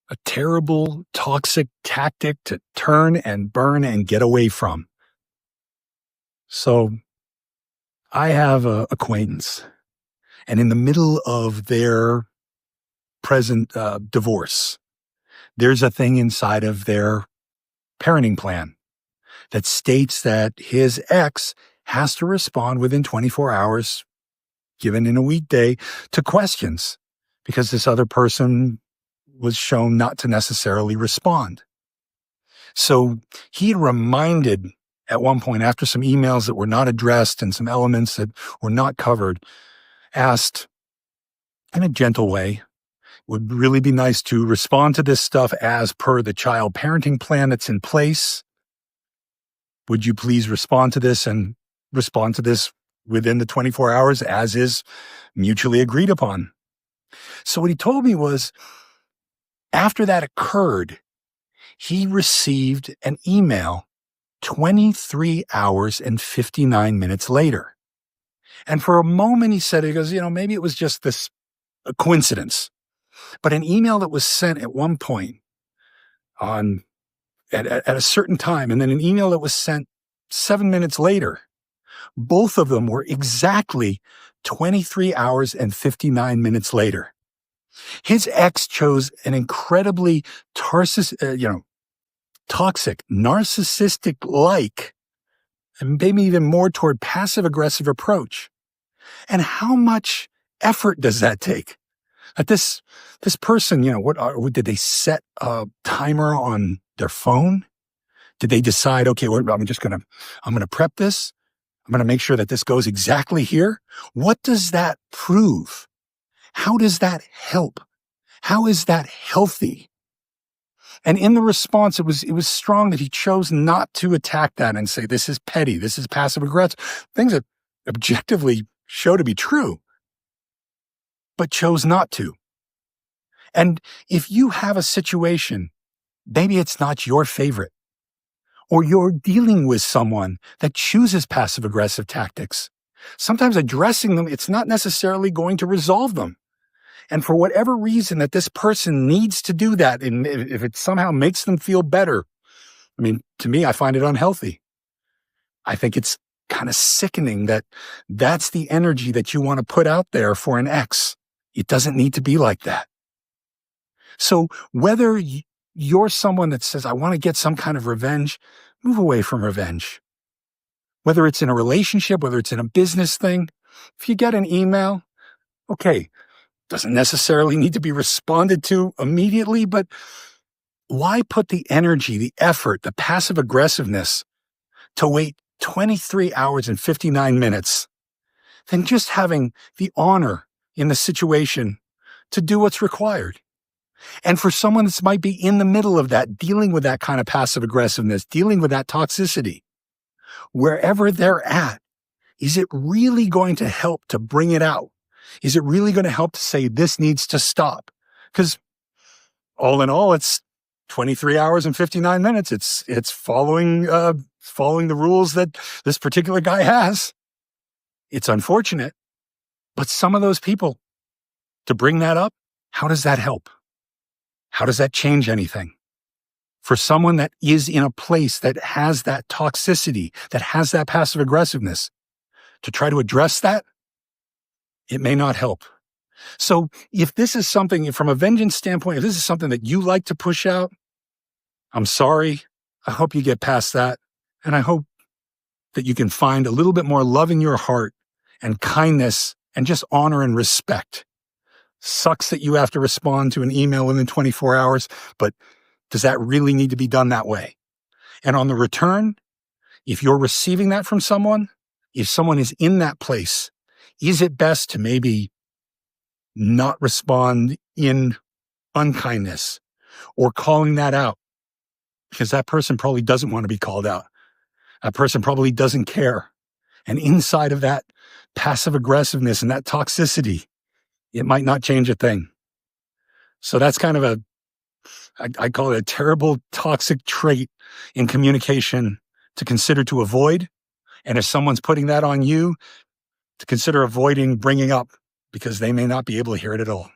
a terrible, toxic tactic to turn and burn and get away from. So I have an acquaintance, and in the middle of their present divorce, there's a thing inside of their parenting plan that states that his ex has to respond within 24 hours, given in a weekday, to questions because this other person was shown not to necessarily respond. So he reminded at one point, after some emails that were not addressed and some elements that were not covered, asked in a gentle way, would really be nice to respond to this stuff as per the child parenting plan that's in place. Would you please respond to this and respond to this within the 24 hours as is mutually agreed upon? So what he told me was, after that occurred, he received an email 23 hours and 59 minutes later. And for a moment he said, he goes, maybe it was just this a coincidence. But an email that was sent at one point at a certain time, and then an email that was sent 7 minutes later, both of them were exactly 23 hours and 59 minutes later. His ex chose an incredibly toxic, narcissistic-like, and maybe even more toward passive-aggressive approach. And how much effort does that take? That this person, did they set a timer on their phone? Did they decide, okay, I'm going to prep this. I'm going to make sure that this goes exactly here. What does that prove? How does that help? How is that healthy? And in the response, it was strong that he chose not to attack that and say, this is petty, this is passive aggressive, things that objectively show to be true, but chose not to. And if you have a situation, maybe it's not your favorite, or you're dealing with someone that chooses passive aggressive tactics, sometimes addressing them, it's not necessarily going to resolve them. And for whatever reason that this person needs to do that, and if it somehow makes them feel better, to me, I find it unhealthy. I think it's kind of sickening that that's the energy that you want to put out there for an ex. It doesn't need to be like that. So whether you're someone that says, I want to get some kind of revenge, move away from revenge. Whether it's in a relationship, whether it's in a business thing, if you get an email, okay, doesn't necessarily need to be responded to immediately, but why put the energy, the effort, the passive aggressiveness to wait 23 hours and 59 minutes than just having the honor in the situation to do what's required? And for someone that might be in the middle of that, dealing with that kind of passive aggressiveness, dealing with that toxicity, wherever they're at, is it really going to help to bring it out? Is it really going to help to say this needs to stop? Because all in all, it's 23 hours and 59 minutes. It's following the rules that this particular guy has. It's unfortunate, but some of those people, to bring that up, how does that help? How does that change anything? For someone that is in a place that has that toxicity, that has that passive aggressiveness, to try to address that, it may not help. So if this is something, from a vengeance standpoint, if this is something that you like to push out, I'm sorry. I hope you get past that. And I hope that you can find a little bit more love in your heart and kindness and just honor and respect. Sucks that you have to respond to an email within 24 hours, but does that really need to be done that way? And on the return, if you're receiving that from someone, if someone is in that place, is it best to maybe not respond in unkindness or calling that out? Because that person probably doesn't want to be called out. That person probably doesn't care. And inside of that passive aggressiveness and that toxicity, it might not change a thing. So that's kind of I call it a terrible toxic trait in communication to consider to avoid. And if someone's putting that on you, to consider avoiding bringing up, because they may not be able to hear it at all.